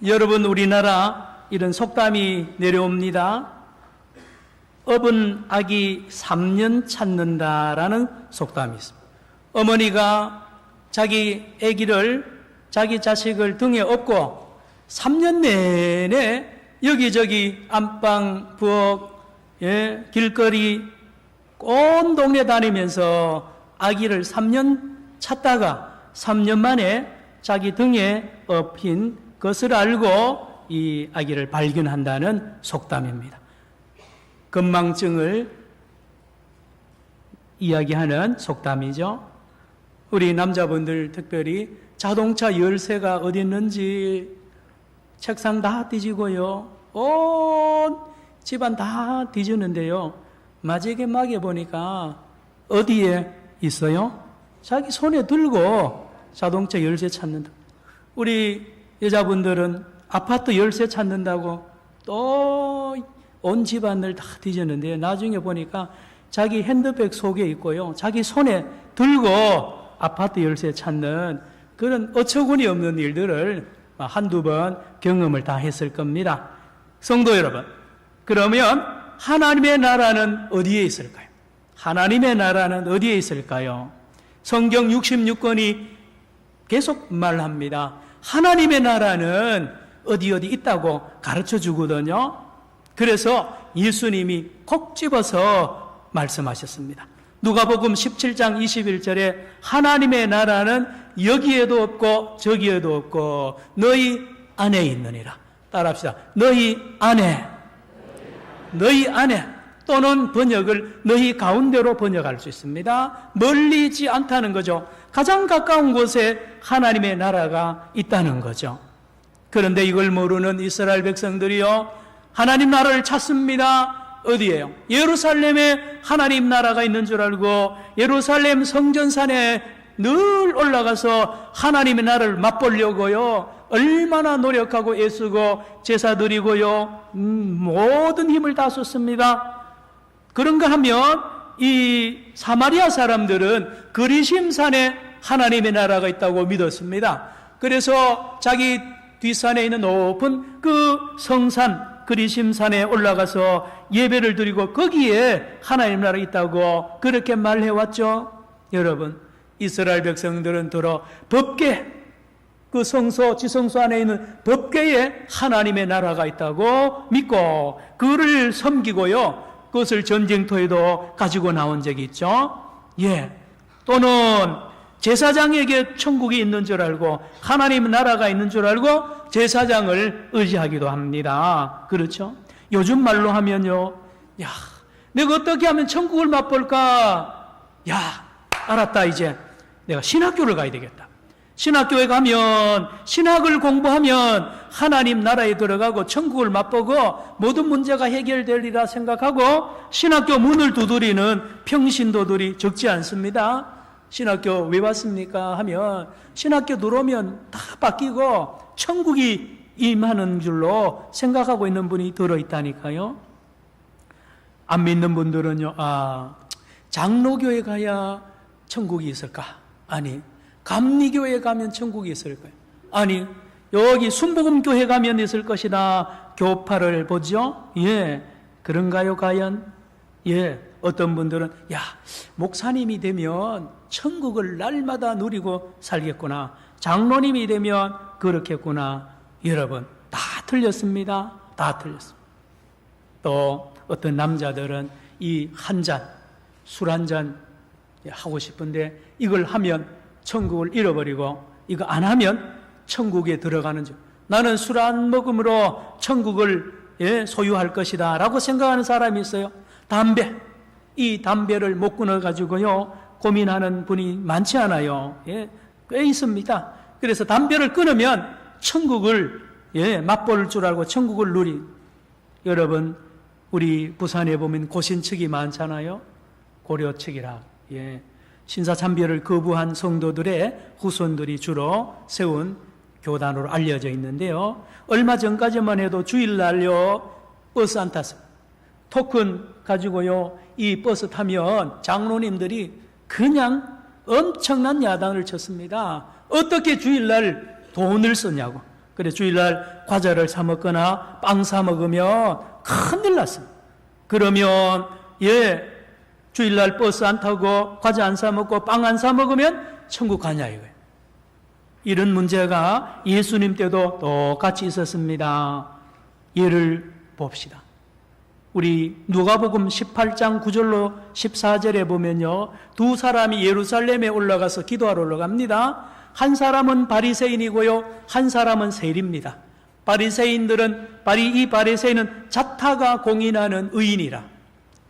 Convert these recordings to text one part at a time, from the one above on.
여러분, 우리나라 이런 속담이 내려옵니다. 업은 아기 3년 찾는다라는 속담이 있습니다. 어머니가 자기 아기를, 자기 자식을 등에 업고 3년 내내 여기저기 안방, 부엌, 길거리 온 동네 다니면서 아기를 3년 찾다가 3년 만에 자기 등에 업힌 것을 알고 이 아기를 발견한다는 속담입니다. 건망증을 이야기하는 속담이죠. 우리 남자분들 특별히 자동차 열쇠가 어디 있는지 책상 다 뒤지고요, 온 집안 다 뒤지는데요, 마지막에 보니까 어디에 있어요? 자기 손에 들고 자동차 열쇠 찾는다. 우리 여자분들은 아파트 열쇠 찾는다고 또 온 집안을 다 뒤졌는데 나중에 보니까 자기 핸드백 속에 있고요, 자기 손에 들고 아파트 열쇠 찾는 그런 어처구니 없는 일들을 한두 번 경험을 다 했을 겁니다. 성도 여러분, 그러면 하나님의 나라는 어디에 있을까요? 하나님의 나라는 어디에 있을까요? 성경 66권이 계속 말합니다. 하나님의 나라는 어디 있다고 가르쳐 주거든요. 그래서 예수님이 콕 집어서 말씀하셨습니다. 누가복음 17장 21절에 하나님의 나라는 여기에도 없고 저기에도 없고 너희 안에 있느니라. 따라합시다. 너희 안에, 너희 안에, 또는 번역을 너희 가운데로 번역할 수 있습니다. 멀리 있지 않다는 거죠. 가장 가까운 곳에 하나님의 나라가 있다는 거죠. 그런데 이걸 모르는 이스라엘 백성들이요, 하나님 나라를 찾습니다. 어디예요? 예루살렘에 하나님 나라가 있는 줄 알고 예루살렘 성전산에 늘 올라가서 하나님의 나라를 맛보려고요, 얼마나 노력하고 애쓰고 제사 드리고요, 모든 힘을 다 썼습니다. 그런가 하면 이 사마리아 사람들은 그리심산에 하나님의 나라가 있다고 믿었습니다. 그래서 자기 뒷산에 있는 높은 그 성산 그리심산에 올라가서 예배를 드리고 거기에 하나님 나라가 있다고 그렇게 말해왔죠. 여러분, 이스라엘 백성들은 더러 법궤, 그 성소, 지성소 안에 있는 법궤에 하나님의 나라가 있다고 믿고 그를 섬기고요, 그것을 전쟁터에도 가지고 나온 적이 있죠. 또는 제사장에게 천국이 있는 줄 알고 하나님 나라가 있는 줄 알고 제사장을 의지하기도 합니다. 그렇죠? 요즘 말로 하면요, 야, 내가 어떻게 하면 천국을 맛볼까? 야, 알았다. 이제 내가 신학교를 가야 되겠다. 신학교에 가면, 신학을 공부하면 하나님 나라에 들어가고 천국을 맛보고 모든 문제가 해결되리라 생각하고 신학교 문을 두드리는 평신도들이 적지 않습니다. 신학교 왜 왔습니까? 하면 신학교 들어오면 다 바뀌고 천국이 임하는 줄로 생각하고 있는 분이 들어있다니까요. 안 믿는 분들은요, 장로교에 가야 천국이 있을까? 아니, 감리교에 가면 천국이 있을까요? 아니, 여기 순복음교회 가면 있을 것이다. 교파를 보죠? 그런가요, 과연? 어떤 분들은, 목사님이 되면 천국을 날마다 누리고 살겠구나. 장로님이 되면 그렇겠구나. 여러분, 다 틀렸습니다. 다 틀렸습니다. 또 어떤 남자들은 이 한 잔, 술 한 잔 하고 싶은데 이걸 하면 천국을 잃어버리고 이거 안 하면 천국에 들어가는 줄. 나는 술 안 먹음으로 천국을 소유할 것이다 라고 생각하는 사람이 있어요. 담배, 이 담배를 못 끊어가지고요 고민하는 분이 많지 않아요. 꽤 있습니다. 그래서 담배를 끊으면 천국을 맛볼 줄 알고 천국을 누리. 여러분, 우리 부산에 보면 고신측이 많잖아요. 고려측이라. 신사참배를 거부한 성도들의 후손들이 주로 세운 교단으로 알려져 있는데요, 얼마 전까지만 해도 주일날요 버스 안 탔습니다. 토큰 가지고요 이 버스 타면 장로님들이 그냥 엄청난 야단을 쳤습니다. 어떻게 주일날 돈을 쓰냐고. 그래 주일날 과자를 사 먹거나 빵 사 먹으면 큰일 났습니다. 그러면 주일날 버스 안 타고 과자 안 사 먹고 빵 안 사 먹으면 천국 가냐 이거예요. 이런 문제가 예수님 때도 똑같이 있었습니다. 예를 봅시다. 우리 누가복음 18장 9절로 14절에 보면요, 두 사람이 예루살렘에 올라가서 기도하러 올라갑니다. 한 사람은 바리새인이고요, 한 사람은 세리입니다. 이 바리새인은 자타가 공인하는 의인이라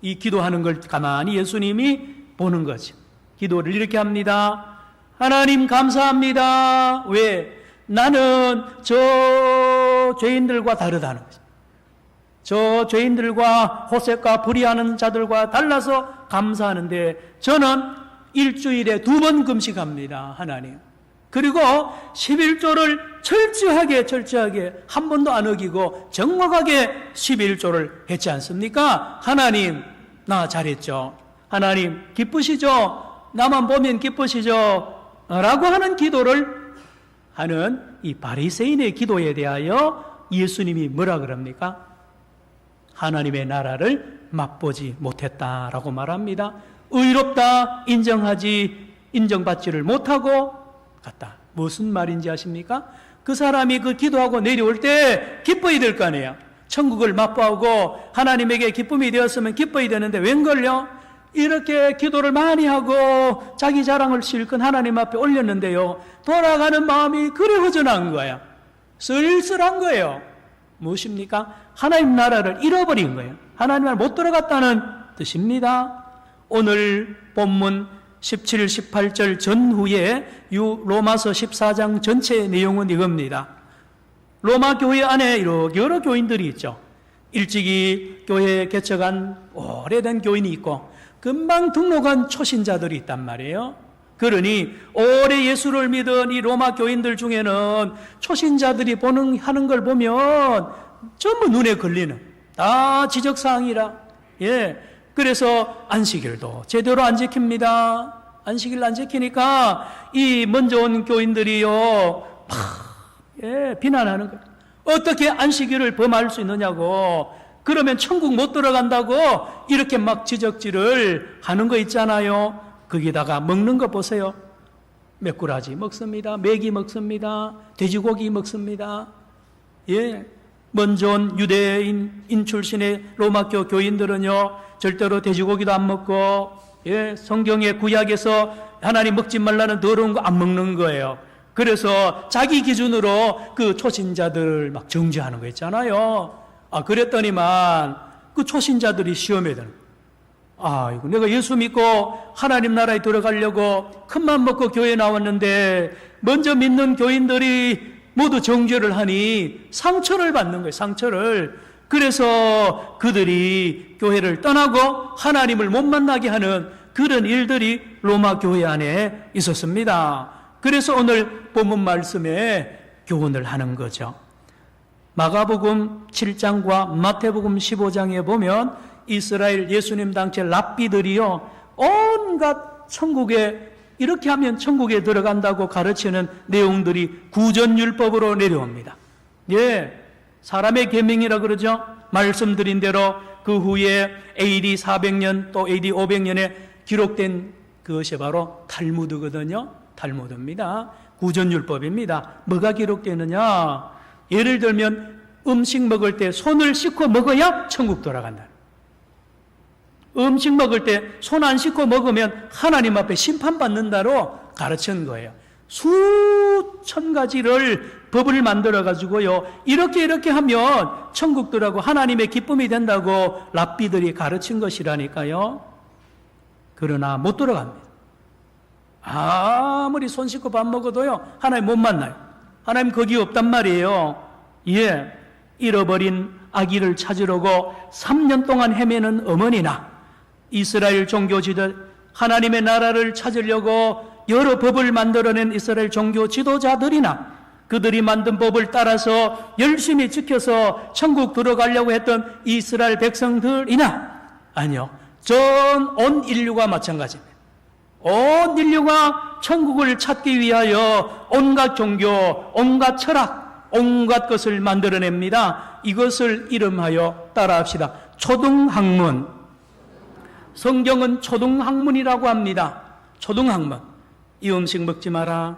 이 기도하는 걸 가만히 예수님이 보는 거죠. 기도를 이렇게 합니다. 하나님 감사합니다. 왜? 나는 저 죄인들과 다르다는 거죠. 저 죄인들과 호색과 불의하는 자들과 달라서 감사하는데 저는 일주일에 2번 금식합니다. 하나님. 그리고 11조를 철저하게 한 번도 안 어기고 정확하게 11조를 했지 않습니까? 하나님, 나 잘했죠. 하나님, 기쁘시죠? 나만 보면 기쁘시죠? 라고 하는 기도를 하는 이 바리새인의 기도에 대하여 예수님이 뭐라 그럽니까? 하나님의 나라를 맛보지 못했다라고 말합니다. 의롭다 인정받지를 못하고 갔다. 무슨 말인지 아십니까? 그 사람이 그 기도하고 내려올 때 기뻐야 될 거 아니에요. 천국을 맛보고 하나님에게 기쁨이 되었으면 기뻐야 되는데 웬걸요? 이렇게 기도를 많이 하고 자기 자랑을 실컷 하나님 앞에 올렸는데요, 돌아가는 마음이 그리 허전한 거야. 쓸쓸한 거예요. 무엇입니까? 하나님 나라를 잃어버린 거예요. 하나님 나라를 못 들어갔다는 뜻입니다. 오늘 본문 17, 18절 전후에 로마서 14장 전체 내용은 이겁니다. 로마 교회 안에 여러 교인들이 있죠. 일찍이 교회에 개척한 오래된 교인이 있고 금방 등록한 초신자들이 있단 말이에요. 그러니 오래 예수를 믿은 이 로마 교인들 중에는 초신자들이 하는 걸 보면 전부 눈에 걸리는 다 지적사항이라. 그래서 안식일도 제대로 안 지킵니다. 안식일 안 지키니까 이 먼저 온 교인들이요 비난하는 거예요. 어떻게 안식일을 범할 수 있느냐고. 그러면 천국 못 들어간다고 이렇게 막 지적질을 하는 거 있잖아요. 거기다가 먹는 거 보세요. 메꾸라지 먹습니다. 메기 먹습니다. 돼지고기 먹습니다. 먼저 온 유대인 출신의 로마교 교인들은요, 절대로 돼지고기도 안 먹고, 성경의 구약에서 하나님 먹지 말라는 더러운 거 안 먹는 거예요. 그래서 자기 기준으로 그 초신자들을 막 정죄하는 거 있잖아요. 그랬더니만 그 초신자들이 시험에 드는 거예요. 이거 내가 예수 믿고 하나님 나라에 들어가려고 큰맘 먹고 교회에 나왔는데 먼저 믿는 교인들이 모두 정죄를 하니 상처를 받는 거예요. 상처를. 그래서 그들이 교회를 떠나고 하나님을 못 만나게 하는 그런 일들이 로마 교회 안에 있었습니다. 그래서 오늘 본문 말씀에 교훈을 하는 거죠. 마가복음 7장과 마태복음 15장에 보면 이스라엘 예수님 당시 랍비들이요, 온갖 천국에 이렇게 하면 천국에 들어간다고 가르치는 내용들이 구전율법으로 내려옵니다. 사람의 계명이라 그러죠. 말씀드린 대로 그 후에 AD 400년 또 AD 500년에 기록된 그것이 바로 탈무드거든요. 탈무드입니다. 구전율법입니다. 뭐가 기록되느냐? 예를 들면 음식 먹을 때 손을 씻고 먹어야 천국 돌아간다. 음식 먹을 때 손 안 씻고 먹으면 하나님 앞에 심판받는다로 가르친 거예요. 수천 가지를 법을 만들어 가지고요, 이렇게 하면 천국 들어가고 하나님의 기쁨이 된다고 랍비들이 가르친 것이라니까요. 그러나 못 들어갑니다. 아무리 손 씻고 밥 먹어도요, 하나님 못 만나요. 하나님 거기 없단 말이에요. 잃어버린 아기를 찾으려고 3년 동안 헤매는 어머니나 이스라엘 종교 지도자, 하나님의 나라를 찾으려고 여러 법을 만들어낸 이스라엘 종교 지도자들이나 그들이 만든 법을 따라서 열심히 지켜서 천국 들어가려고 했던 이스라엘 백성들이나, 아니요, 전 온 인류가 마찬가지입니다. 온 인류가 천국을 찾기 위하여 온갖 종교, 온갖 철학, 온갖 것을 만들어냅니다. 이것을 이름하여 따라합시다. 초등학문. 성경은 초등학문이라고 합니다. 초등학문. 이 음식 먹지 마라.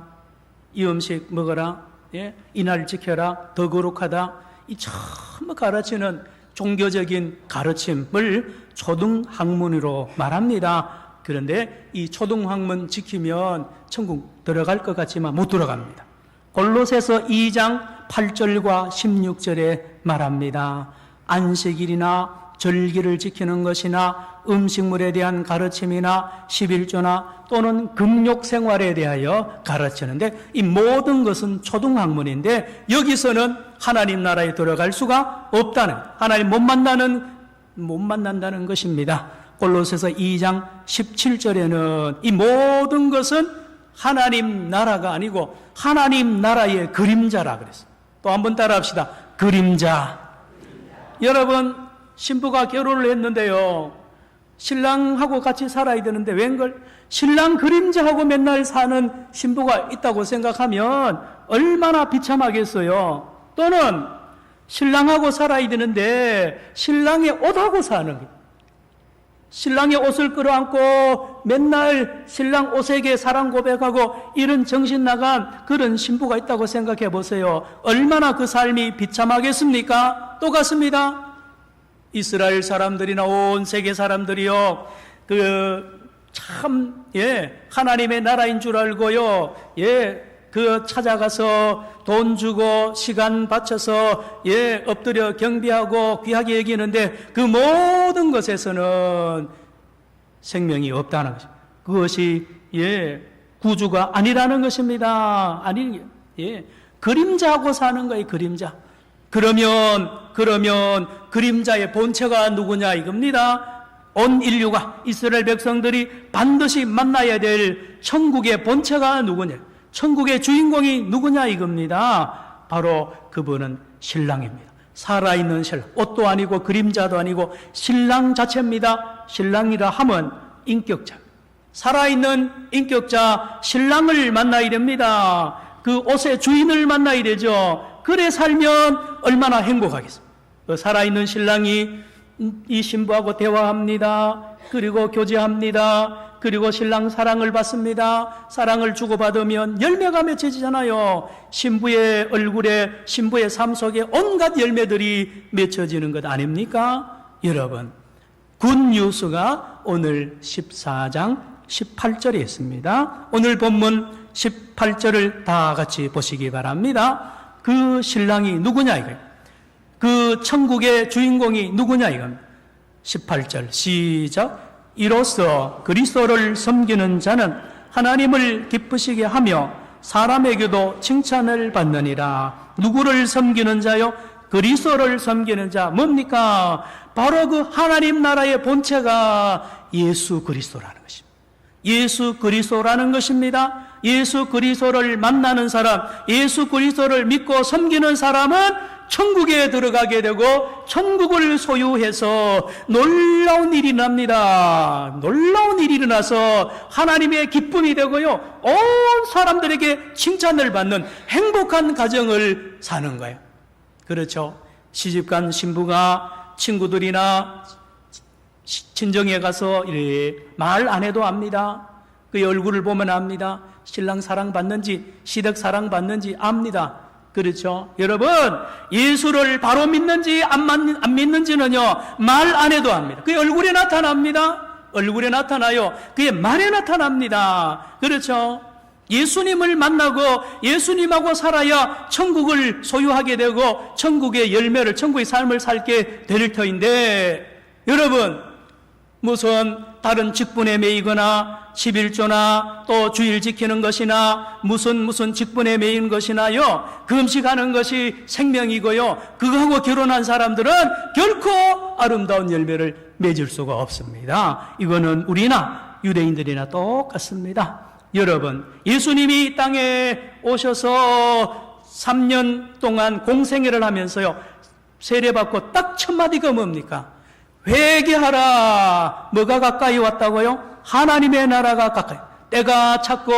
이 음식 먹어라. 예? 이날 지켜라. 더 거룩하다. 이 전부 가르치는 종교적인 가르침을 초등학문으로 말합니다. 그런데 이 초등학문 지키면 천국 들어갈 것 같지만 못 들어갑니다. 골로새서 2장 8절과 16절에 말합니다. 안식일이나 절기를 지키는 것이나 음식물에 대한 가르침이나 11조나 또는 금욕 생활에 대하여 가르치는데 이 모든 것은 초등학문인데 여기서는 하나님 나라에 들어갈 수가 없다는, 하나님 못 만난다는 것입니다. 골로새서 2장 17절에는 이 모든 것은 하나님 나라가 아니고 하나님 나라의 그림자라 그랬어요. 또 한번 따라합시다. 그림자. 여러분, 신부가 결혼을 했는데요, 신랑하고 같이 살아야 되는데 웬걸 신랑 그림자하고 맨날 사는 신부가 있다고 생각하면 얼마나 비참하겠어요. 또는 신랑하고 살아야 되는데 신랑의 옷하고 사는 거예요. 신랑의 옷을 끌어안고 맨날 신랑 옷에게 사랑 고백하고 이런 정신 나간 그런 신부가 있다고 생각해 보세요. 얼마나 그 삶이 비참하겠습니까? 똑같습니다. 이스라엘 사람들이나 온 세계 사람들이요, 하나님의 나라인 줄 알고요, 찾아가서 돈 주고 시간 바쳐서 엎드려 경배하고 귀하게 여기는데 그 모든 것에서는 생명이 없다는 것입니다. 그것이 구주가 아니라는 것입니다. 그림자하고 사는 거예요. 그림자. 그러면 그림자의 본체가 누구냐 이겁니다. 온 인류가, 이스라엘 백성들이 반드시 만나야 될 천국의 본체가 누구냐, 천국의 주인공이 누구냐 이겁니다. 바로 그분은 신랑입니다. 살아있는 신랑, 옷도 아니고 그림자도 아니고 신랑 자체입니다. 신랑이라 하면 인격자, 살아있는 인격자 신랑을 만나야 됩니다. 그 옷의 주인을 만나야 되죠. 그래 살면 얼마나 행복하겠습니까? 살아있는 신랑이 이 신부하고 대화합니다. 그리고 교제합니다. 그리고 신랑 사랑을 받습니다. 사랑을 주고받으면 열매가 맺혀지잖아요. 신부의 얼굴에, 신부의 삶 속에 온갖 열매들이 맺혀지는 것 아닙니까? 여러분, 굿뉴스가 오늘 14장 18절에 있습니다. 오늘 본문 18절을 다 같이 보시기 바랍니다. 그 신랑이 누구냐 이거예요. 그 천국의 주인공이 누구냐 이겁니다. 18절 시작. 이로써 그리스도를 섬기는 자는 하나님을 기쁘시게 하며 사람에게도 칭찬을 받느니라. 누구를 섬기는 자요? 그리스도를 섬기는 자. 뭡니까? 바로 그 하나님 나라의 본체가 예수 그리스도라는 것입니다. 예수 그리스도라는 것입니다. 예수 그리스도를 만나는 사람, 예수 그리스도를 믿고 섬기는 사람은 천국에 들어가게 되고 천국을 소유해서 놀라운 일이 납니다. 놀라운 일이 일어나서 하나님의 기쁨이 되고요, 온 사람들에게 칭찬을 받는 행복한 가정을 사는 거예요. 그렇죠. 시집간 신부가 친구들이나 친정에 가서 말 안 해도 압니다. 그의 얼굴을 보면 압니다. 신랑 사랑받는지 시댁 사랑받는지 압니다. 그렇죠. 여러분, 예수를 바로 믿는지 안 믿는지는요, 말 안 해도 압니다. 그의 얼굴에 나타납니다. 얼굴에 나타나요. 그의 말에 나타납니다. 그렇죠. 예수님을 만나고 예수님하고 살아야 천국을 소유하게 되고 천국의 열매를, 천국의 삶을 살게 될 터인데, 여러분, 무슨 다른 직분에 매이거나 11조나 또 주일 지키는 것이나 무슨 직분에 매인 것이나요, 금식하는 것이 생명이고요, 그거하고 결혼한 사람들은 결코 아름다운 열매를 맺을 수가 없습니다. 이거는 우리나 유대인들이나 똑같습니다. 여러분, 예수님이 이 땅에 오셔서 3년 동안 공생애를 하면서요, 세례받고 딱 첫 마디가 뭡니까? 회개하라. 뭐가 가까이 왔다고요? 하나님의 나라가 가까이. 때가 찼고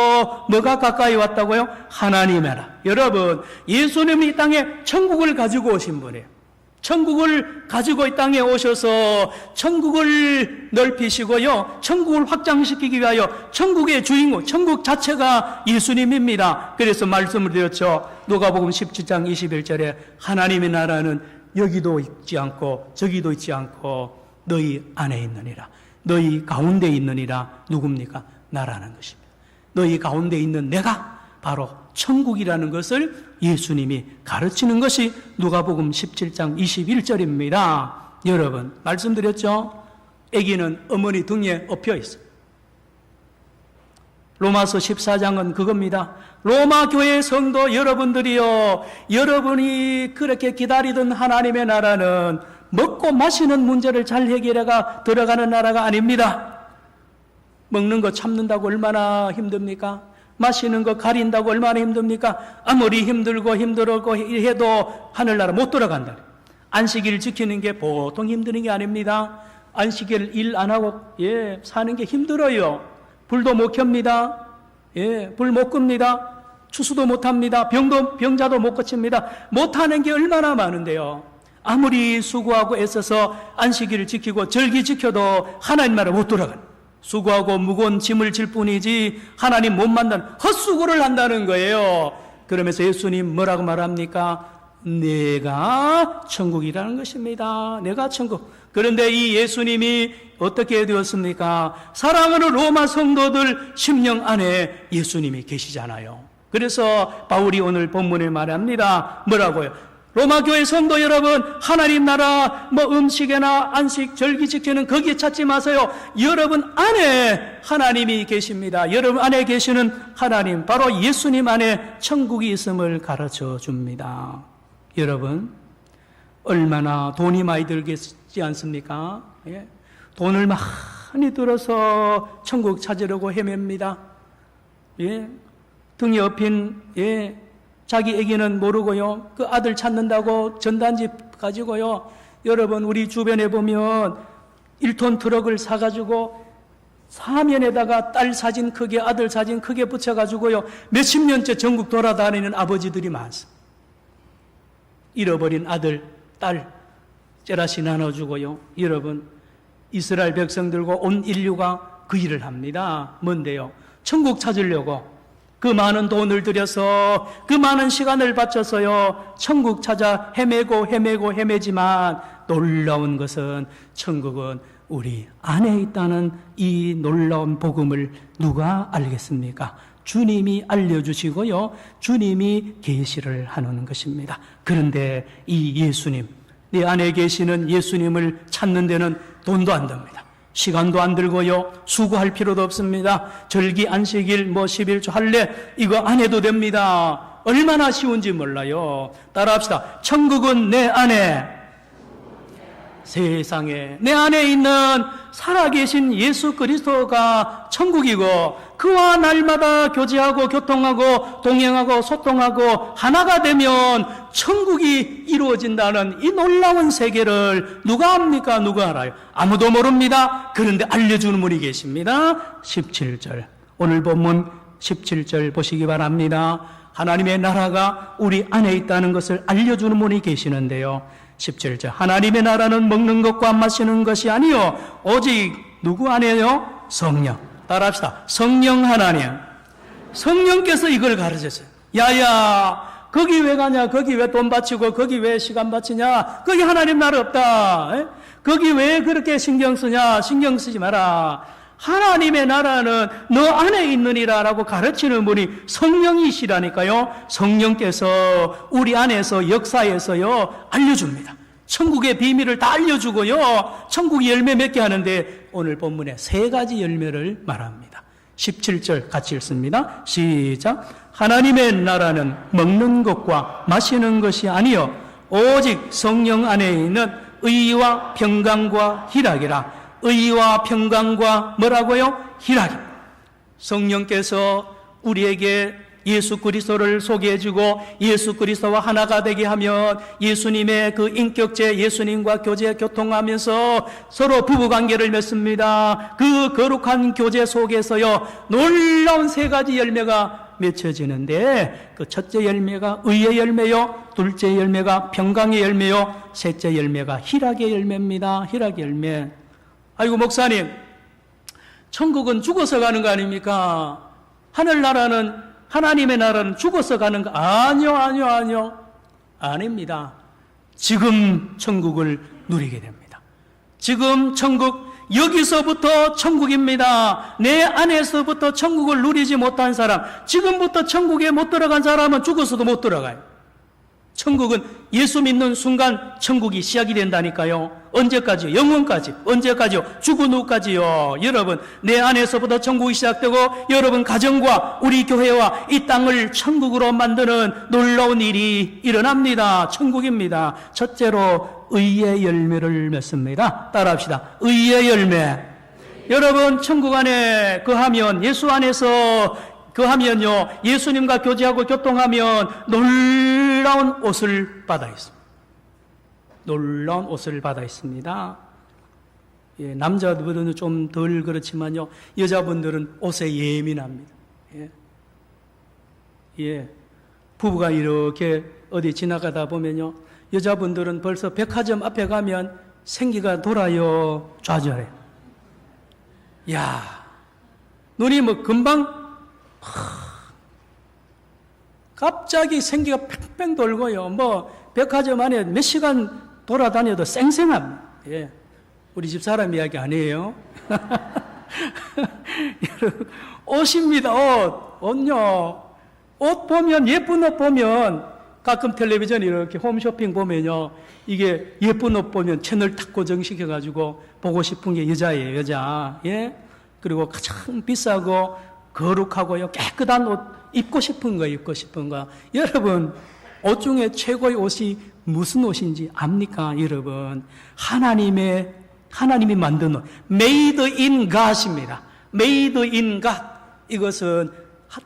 뭐가 가까이 왔다고요? 하나님의 나라. 여러분, 예수님이 이 땅에 천국을 가지고 오신 분이에요. 천국을 가지고 이 땅에 오셔서 천국을 넓히시고요, 천국을 확장시키기 위하여 천국의 주인공, 천국 자체가 예수님입니다. 그래서 말씀을 드렸죠. 누가복음 17장 21절에 하나님의 나라는 여기도 있지 않고 저기도 있지 않고 너희 안에 있느니라. 너희 가운데 있느니라. 누굽니까? 나라는 것입니다. 너희 가운데 있는 내가 바로 천국이라는 것을 예수님이 가르치는 것이 누가복음 17장 21절입니다. 여러분, 말씀드렸죠? 아기는 어머니 등에 엎여 있어요. 로마서 14장은 그겁니다. 로마 교회 성도 여러분들이요, 여러분이 그렇게 기다리던 하나님의 나라는 먹고 마시는 문제를 잘 해결해가 들어가는 나라가 아닙니다. 먹는 거 참는다고 얼마나 힘듭니까? 마시는 거 가린다고 얼마나 힘듭니까? 아무리 힘들고 해도 하늘나라 못 들어간다. 안식일 지키는 게 보통 힘드는 게 아닙니다. 안식일 일 안 하고 사는 게 힘들어요. 불도 못 켭니다. 불 못 끕니다. 추수도 못 합니다. 병자도 못 고칩니다. 못하는 게 얼마나 많은데요. 아무리 수고하고 애써서 안식일을 지키고 절기 지켜도 하나님 나라 못 들어가는, 수고하고 무거운 짐을 질 뿐이지 하나님 못 만나는 헛수고를 한다는 거예요. 그러면서 예수님 뭐라고 말합니까? 내가 천국이라는 것입니다. 내가 천국. 그런데 이 예수님이 어떻게 되었습니까? 사랑하는 로마 성도들 심령 안에 예수님이 계시잖아요. 그래서 바울이 오늘 본문에 말합니다. 뭐라고요? 로마 교회 성도 여러분, 하나님 나라 음식이나 안식, 절기 지키는 거기에 찾지 마세요. 여러분 안에 하나님이 계십니다. 여러분 안에 계시는 하나님, 바로 예수님 안에 천국이 있음을 가르쳐 줍니다. 여러분, 얼마나 돈이 많이 들겠지 않습니까? 돈을 많이 들어서 천국 찾으려고 헤맵니다. 등에 업힌 자기 애기는 모르고요, 그 아들 찾는다고 전단지 가지고요, 여러분 우리 주변에 보면 1톤 트럭을 사가지고 사면에다가 딸 사진 크게, 아들 사진 크게 붙여가지고요 몇십 년째 전국 돌아다니는 아버지들이 많습니다. 잃어버린 아들, 딸 째라시 나눠주고요. 여러분, 이스라엘 백성들과 온 인류가 그 일을 합니다. 뭔데요? 천국 찾으려고 그 많은 돈을 들여서 그 많은 시간을 바쳐서요 천국 찾아 헤매지만 놀라운 것은 천국은 우리 안에 있다는 이 놀라운 복음을 누가 알겠습니까? 주님이 알려주시고요 주님이 계시를 하는 것입니다. 그런데 이 예수님, 내 안에 계시는 예수님을 찾는 데는 돈도 안 듭니다. 시간도 안 들고요 수고할 필요도 없습니다. 절기, 안식일, 11조 할례 이거 안 해도 됩니다. 얼마나 쉬운지 몰라요. 따라합시다. 천국은 내 안에, 세상에 내 안에 있는 살아계신 예수 그리스도가 천국이고, 그와 날마다 교제하고 교통하고 동행하고 소통하고 하나가 되면 천국이 이루어진다는 이 놀라운 세계를 누가 압니까? 누가 알아요? 아무도 모릅니다. 그런데 알려주는 분이 계십니다. 17절, 오늘 본문 17절 보시기 바랍니다. 하나님의 나라가 우리 안에 있다는 것을 알려주는 분이 계시는데요 17절, 하나님의 나라는 먹는 것과 마시는 것이 아니요 오직 누구 안에요? 성령. 따라합시다. 성령 하나님. 성령께서 이걸 가르쳤어요. 야야, 거기 왜 가냐? 거기 왜 돈 바치고 거기 왜 시간 바치냐? 거기 하나님 나라 없다. 거기 왜 그렇게 신경 쓰냐? 신경 쓰지 마라. 하나님의 나라는 너 안에 있느니라 라고 가르치는 분이 성령이시라니까요. 성령께서 우리 안에서 역사에서요 알려줍니다. 천국의 비밀을 다 알려주고요 천국 열매 맺게 하는데 오늘 본문에 3가지 열매를 말합니다. 17절 같이 읽습니다. 시작. 하나님의 나라는 먹는 것과 마시는 것이 아니요 오직 성령 안에 있는 의와 평강과 희락이라. 의와 평강과 뭐라고요? 희락입니다. 성령께서 우리에게 예수 그리스도를 소개해주고 예수 그리스도와 하나가 되게 하면 예수님의 그 인격체, 예수님과 교제 교통하면서 서로 부부관계를 맺습니다. 그 거룩한 교제 속에서요, 놀라운 세 가지 열매가 맺혀지는데, 그 첫째 열매가 의의 열매요, 둘째 열매가 평강의 열매요, 셋째 열매가 희락의 열매입니다. 희락의 열매. 아이고 목사님, 천국은 죽어서 가는 거 아닙니까? 하늘나라는, 하나님의 나라는 죽어서 가는 거 아니요. 아닙니다. 지금 천국을 누리게 됩니다. 지금 천국, 여기서부터 천국입니다. 내 안에서부터 천국을 누리지 못한 사람, 지금부터 천국에 못 들어간 사람은 죽어서도 못 들어가요. 천국은 예수 믿는 순간 천국이 시작이 된다니까요. 언제까지요? 영원까지. 언제까지요? 죽은 후까지요. 여러분, 내 안에서부터 천국이 시작되고 여러분 가정과 우리 교회와 이 땅을 천국으로 만드는 놀라운 일이 일어납니다. 천국입니다. 첫째로 의의 열매를 맺습니다. 따라합시다. 의의 열매. 여러분, 천국 안에 거하면, 예수 안에서 그하면요, 예수님과 교제하고 교통하면 놀라운 옷을 받아 있습니다. 놀라운 옷을 받아 있습니다. 예, 남자분들은 좀 덜 그렇지만요, 여자분들은 옷에 예민합니다. 예, 부부가 이렇게 어디 지나가다 보면요, 여자분들은 벌써 백화점 앞에 가면 생기가 돌아요, 좌절해요. 야, 눈이 뭐 금방 갑자기 생기가 팽팽 돌고요. 뭐 백화점 안에 몇 시간 돌아다녀도 쌩쌩합니다. 예. 우리 집 사람 이야기 아니에요. 옷입니다. 옷요. 옷 보면, 예쁜 옷 보면, 가끔 텔레비전 이렇게 홈쇼핑 보면요, 이게 예쁜 옷 보면 채널 탁 고정시켜가지고 보고 싶은 게 여자예요, 여자. 예. 그리고 가장 비싸고 거룩하고요, 깨끗한 옷 입고 싶은 거. 여러분, 옷 중에 최고의 옷이 무슨 옷인지 압니까? 여러분, 하나님이 만든 옷, made in God입니다. made in God. 이것은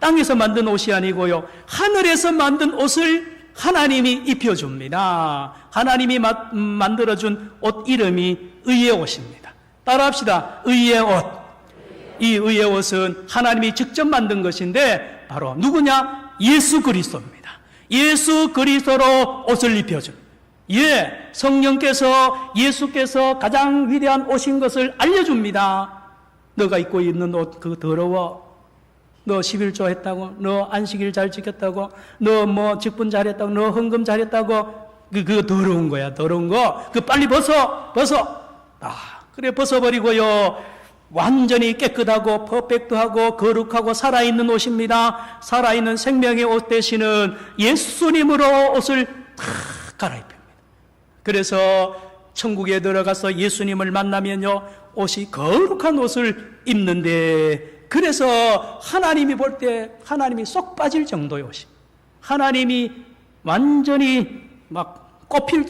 땅에서 만든 옷이 아니고요, 하늘에서 만든 옷을 하나님이 입혀줍니다. 하나님이 만들어준 옷 이름이 의의 옷입니다. 따라합시다. 의의 옷. 이 의의 옷은 하나님이 직접 만든 것인데 바로 누구냐? 예수 그리스도입니다. 예수 그리스도로 옷을 입혀줍니다. 예, 성령께서, 예수께서 가장 위대한 옷인 것을 알려줍니다. 너가 입고 있는 옷 그거 더러워. 너 11조 했다고, 너 안식일 잘 지켰다고, 너 뭐 직분 잘했다고, 너 헌금 잘했다고, 그거 더러운 거야. 더러운 거 그 빨리 벗어. 그래 벗어버리고요, 완전히 깨끗하고 퍼펙트하고 거룩하고 살아있는 옷입니다. 살아있는 생명의 옷 되시는 예수님으로 옷을 다 갈아입힙니다. 그래서 천국에 들어가서 예수님을 만나면요, 옷이 거룩한 옷을 입는데, 그래서 하나님이 볼 때 하나님이 쏙 빠질 정도의 옷이, 하나님이 완전히 막 꽂힐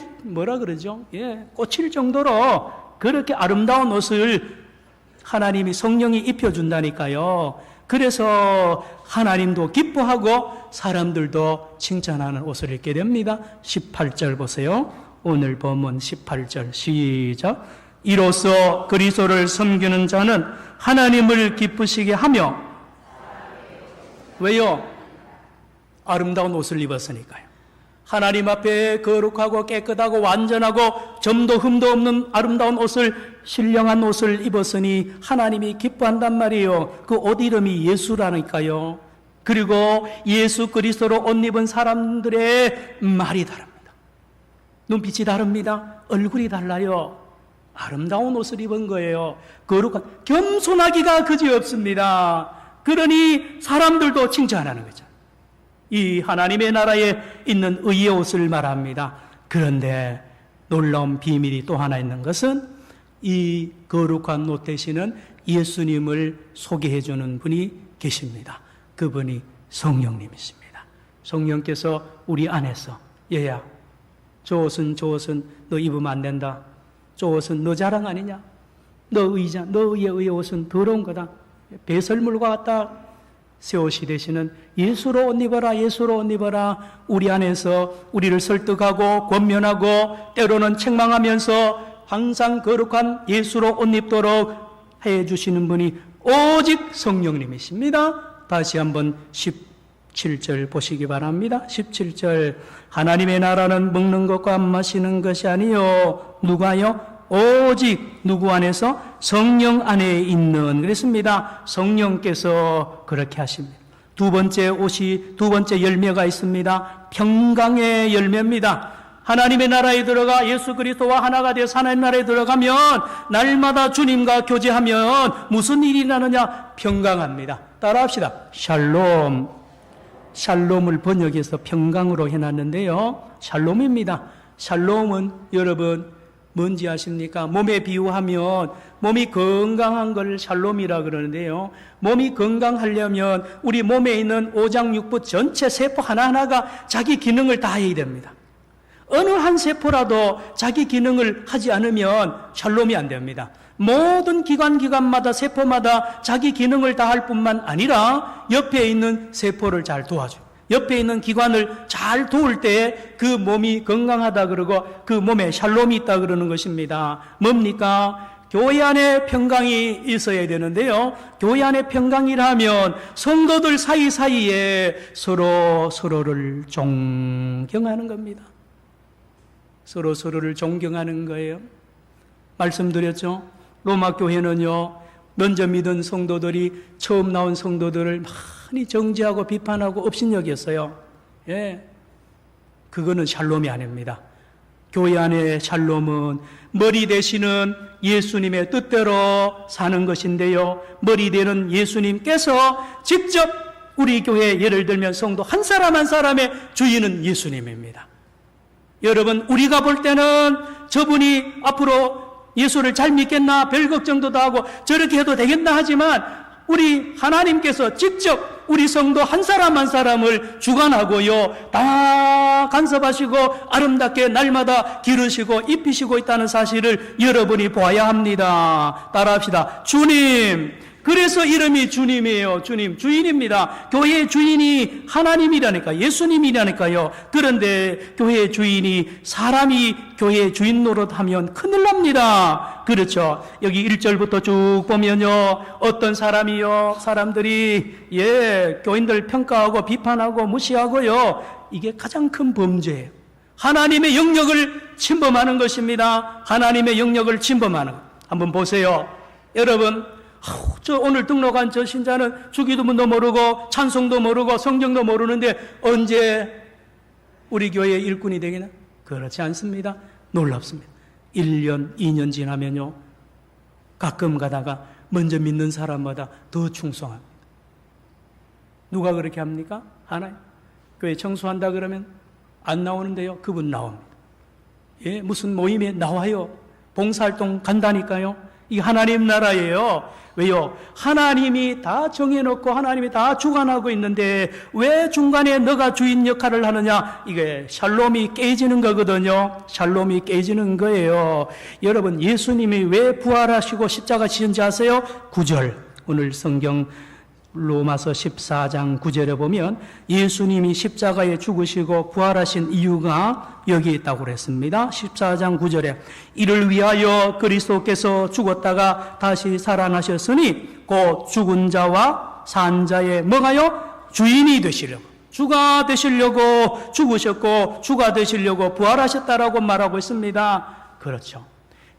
정도로 그렇게 아름다운 옷을 하나님이, 성령이 입혀준다니까요. 그래서 하나님도 기뻐하고 사람들도 칭찬하는 옷을 입게 됩니다. 18절 보세요. 오늘 본문 18절 시작. 이로써 그리스도를 섬기는 자는 하나님을 기쁘시게 하며, 왜요? 아름다운 옷을 입었으니까요. 하나님 앞에 거룩하고 깨끗하고 완전하고 점도 흠도 없는 아름다운 옷을, 신령한 옷을 입었으니 하나님이 기뻐한단 말이에요. 그 옷 이름이 예수라니까요. 그리고 예수 그리스도로 옷 입은 사람들의 말이 다릅니다. 눈빛이 다릅니다. 얼굴이 달라요. 아름다운 옷을 입은 거예요. 거룩한, 겸손하기가 그지없습니다. 그러니 사람들도 칭찬하는 거죠. 이 하나님의 나라에 있는 의의 옷을 말합니다. 그런데 놀라운 비밀이 또 하나 있는 것은 이 거룩한 옷 되시는 예수님을 소개해 주는 분이 계십니다. 그분이 성령님이십니다. 성령께서 우리 안에서, 얘야, 저 옷은 너 입으면 안 된다. 저 옷은 너 자랑 아니냐? 너의 옷은 더러운 거다. 배설물과 같다. 새 옷이 되시는 예수로 옷 입어라, 예수로 옷 입어라. 우리 안에서 우리를 설득하고 권면하고 때로는 책망하면서 항상 거룩한 예수로 옷 입도록 해주시는 분이 오직 성령님이십니다. 다시 한번 17절 보시기 바랍니다. 17절 하나님의 나라는 먹는 것과 마시는 것이 아니요 누가요? 오직 누구 안에서? 성령 안에 있는. 그랬습니다. 성령께서 그렇게 하십니다. 두 번째 열매가 있습니다. 평강의 열매입니다. 하나님의 나라에 들어가 예수 그리스도와 하나가 되어서 하나님 나라에 들어가면 날마다 주님과 교제하면 무슨 일이 나느냐? 평강합니다. 따라합시다. 샬롬. 샬롬을 번역해서 평강으로 해놨는데요. 샬롬입니다. 샬롬은 여러분 뭔지 아십니까? 몸에 비유하면 몸이 건강한 걸 샬롬이라 그러는데요. 몸이 건강하려면 우리 몸에 있는 오장육부 전체 세포 하나하나가 자기 기능을 다 해야 됩니다. 어느 한 세포라도 자기 기능을 하지 않으면 샬롬이 안 됩니다. 모든 기관마다 세포마다 자기 기능을 다 할 뿐만 아니라 옆에 있는 세포를 잘 도와줘요. 옆에 있는 기관을 잘 도울 때 그 몸이 건강하다 그러고 그 몸에 샬롬이 있다 그러는 것입니다. 뭡니까? 교회 안에 평강이 있어야 되는데요. 교회 안에 평강이라면 성도들 사이사이에 서로를 존경하는 겁니다. 서로를 존경하는 거예요. 말씀드렸죠? 로마 교회는요, 먼저 믿은 성도들이 처음 나온 성도들을 많이 정죄하고 비판하고 업신여겼어요. 예. 그거는 샬롬이 아닙니다. 교회 안의 샬롬은 머리 되시는 예수님의 뜻대로 사는 것인데요. 머리 되는 예수님께서 직접 우리 교회 예를 들면 성도 한 사람 한 사람의 주인은 예수님입니다. 여러분, 우리가 볼 때는 저분이 앞으로 예수를 잘 믿겠나 별 걱정도 다 하고 저렇게 해도 되겠나 하지만 우리 하나님께서 직접 우리 성도 한 사람 한 사람을 주관하고요, 다 간섭하시고 아름답게 날마다 기르시고 입히시고 있다는 사실을 여러분이 보아야 합니다. 따라합시다. 주님. 그래서 이름이 주님이에요. 주님, 주인입니다. 교회의 주인이 하나님이라니까, 예수님이라니까요. 그런데 교회의 주인이 사람이 교회의 주인 노릇하면 큰일 납니다. 그렇죠. 여기 1절부터 쭉 보면요, 어떤 사람들이 교인들 평가하고 비판하고 무시하고요, 이게 가장 큰 범죄예요. 하나님의 영역을 침범하는 것입니다. 하나님의 영역을 침범하는 것. 한번 보세요. 여러분, 저 오늘 등록한 저 신자는 주기도문도 모르고 찬송도 모르고 성경도 모르는데 언제 우리 교회의 일꾼이 되겠나? 그렇지 않습니다. 놀랍습니다. 1년, 2년 지나면요, 가끔 가다가 먼저 믿는 사람마다 더 충성합니다. 누가 그렇게 합니까? 하나님. 교회 청소한다 그러면 안 나오는데요, 그분 나옵니다. 예, 무슨 모임에 나와요. 봉사활동 간다니까요. 이게 하나님 나라예요. 왜요? 하나님이 다 정해놓고 하나님이 다 주관하고 있는데 왜 중간에 너가 주인 역할을 하느냐? 이게 샬롬이 깨지는 거거든요. 샬롬이 깨지는 거예요. 여러분, 예수님이 왜 부활하시고 십자가 지신지 아세요? 9절. 오늘 성경 로마서 14장 9절에 보면 예수님이 십자가에 죽으시고 부활하신 이유가 여기 있다고 그랬습니다. 14장 9절에 이를 위하여 그리스도께서 죽었다가 다시 살아나셨으니 곧 죽은 자와 산 자의 뭐가요? 주인이 되시려고, 주가 되시려고 죽으셨고 주가 되시려고 부활하셨다라고 말하고 있습니다. 그렇죠.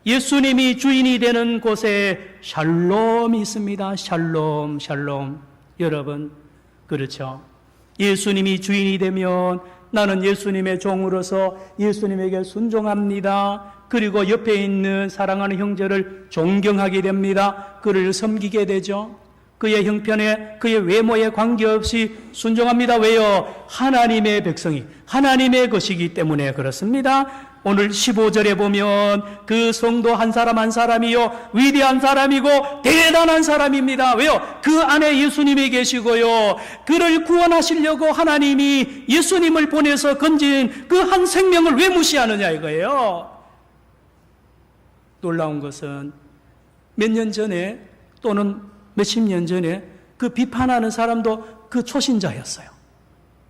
예수님이 주인이 되는 곳에 샬롬이 있습니다. 샬롬, 샬롬. 여러분, 그렇죠. 예수님이 주인이 되면 나는 예수님의 종으로서 예수님에게 순종합니다. 그리고 옆에 있는 사랑하는 형제를 존경하게 됩니다. 그를 섬기게 되죠. 그의 형편에, 그의 외모에 관계없이 순종합니다. 왜요? 하나님의 백성이, 하나님의 것이기 때문에 그렇습니다. 오늘 15절에 보면 그 성도 한 사람 한 사람이요, 위대한 사람이고 대단한 사람입니다. 왜요? 그 안에 예수님이 계시고요, 그를 구원하시려고 하나님이 예수님을 보내서 건진 그 한 생명을 왜 무시하느냐 이거예요. 놀라운 것은 몇 년 전에 또는 몇십 년 전에 그 비판하는 사람도 그 초신자였어요.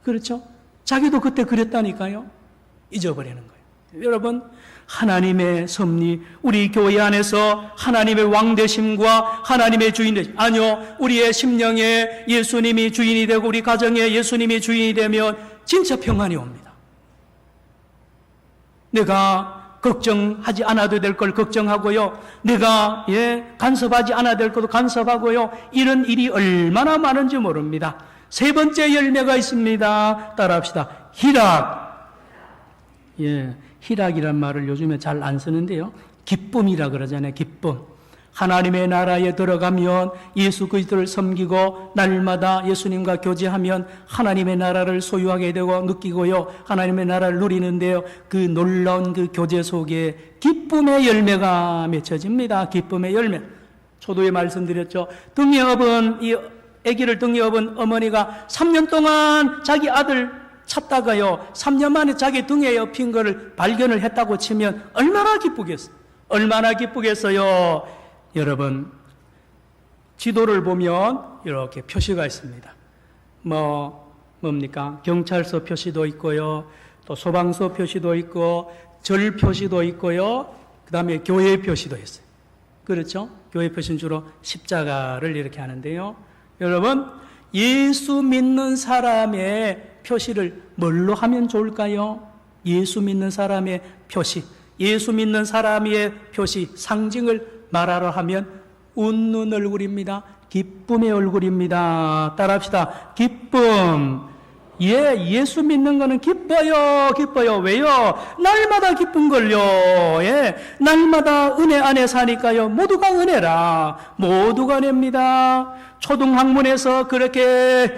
그렇죠? 자기도 그때 그랬다니까요. 잊어버리는 거예요. 여러분, 하나님의 섭리, 우리 교회 안에서 하나님의 왕 되심과 하나님의 주인 되심, 아니요, 우리의 심령에 예수님이 주인이 되고 우리 가정에 예수님이 주인이 되면 진짜 평안이 옵니다. 내가 걱정하지 않아도 될 걸 걱정하고요, 내가 간섭하지 않아야 될 것도 간섭하고요, 이런 일이 얼마나 많은지 모릅니다. 세 번째 열매가 있습니다. 따라합시다. 희락. 희락이란 말을 요즘에 잘 안 쓰는데요, 기쁨이라 그러잖아요. 기쁨. 하나님의 나라에 들어가면 예수 그리스도를 섬기고 날마다 예수님과 교제하면 하나님의 나라를 소유하게 되고 느끼고요, 하나님의 나라를 누리는데요, 그 놀라운 그 교제 속에 기쁨의 열매가 맺혀집니다. 기쁨의 열매. 초도에 말씀드렸죠. 등에 업은 이 아기를 등에 업은 어머니가 3년 동안 자기 아들 찾다가요, 3년 만에 자기 등에 업힌 것을 발견을 했다고 치면 얼마나 기쁘겠어요. 얼마나 기쁘겠어요. 여러분, 지도를 보면 이렇게 표시가 있습니다. 뭡니까? 경찰서 표시도 있고요, 또 소방서 표시도 있고, 절 표시도 있고요, 그 다음에 교회 표시도 있어요. 그렇죠? 교회 표시는 주로 십자가를 이렇게 하는데요. 여러분, 예수 믿는 사람의 표시를 뭘로 하면 좋을까요? 예수 믿는 사람의 표시, 예수 믿는 사람의 표시, 상징을 말하러 하면 웃는 얼굴입니다. 기쁨의 얼굴입니다. 따라합시다. 기쁨. 예수 믿는 거는 기뻐요. 기뻐요. 왜요? 날마다 기쁜걸요. 날마다 은혜 안에 사니까요. 모두가 은혜라. 모두가 은혜입니다. 초등학문에서 그렇게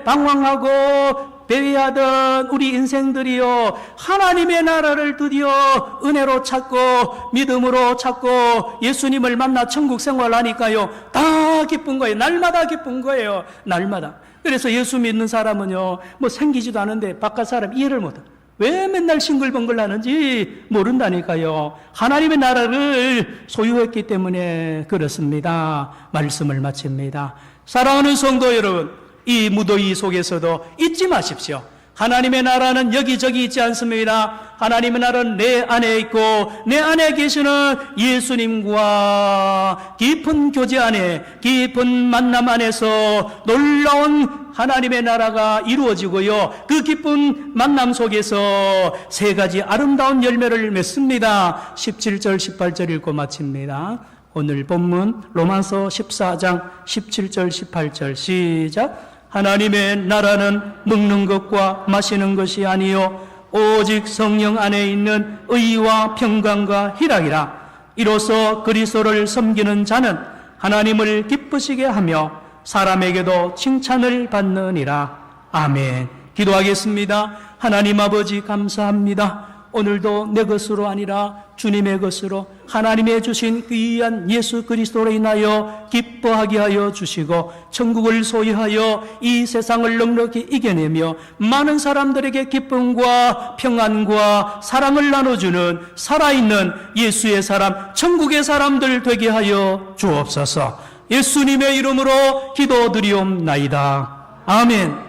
방황하고 배회하던 우리 인생들이요, 하나님의 나라를 드디어 은혜로 찾고 믿음으로 찾고 예수님을 만나 천국 생활하니까요, 다 기쁜 거예요. 날마다 기쁜 거예요. 날마다. 그래서 예수 믿는 사람은요, 생기지도 않은데 바깥 사람 이해를 못해. 왜 맨날 싱글벙글 하는지 모른다니까요. 하나님의 나라를 소유했기 때문에 그렇습니다. 말씀을 마칩니다. 사랑하는 성도 여러분, 이 무더위 속에서도 잊지 마십시오. 하나님의 나라는 여기저기 있지 않습니다. 하나님의 나라는 내 안에 있고, 내 안에 계시는 예수님과 깊은 교제 안에, 깊은 만남 안에서 놀라운 하나님의 나라가 이루어지고요, 그 깊은 만남 속에서 세 가지 아름다운 열매를 맺습니다. 17절 18절 읽고 마칩니다. 오늘 본문 로마서 14장 17절 18절 시작. 하나님의 나라는 먹는 것과 마시는 것이 아니요 오직 성령 안에 있는 의와 평강과 희락이라. 이로써 그리스도를 섬기는 자는 하나님을 기쁘시게 하며 사람에게도 칭찬을 받느니라. 아멘. 기도하겠습니다. 하나님 아버지 감사합니다. 오늘도 내 것으로 아니라 주님의 것으로 하나님의 주신 귀한 예수 그리스도로 인하여 기뻐하게 하여 주시고 천국을 소유하여 이 세상을 넉넉히 이겨내며 많은 사람들에게 기쁨과 평안과 사랑을 나눠주는 살아있는 예수의 사람, 천국의 사람들 되게 하여 주옵소서. 예수님의 이름으로 기도드리옵나이다. 아멘.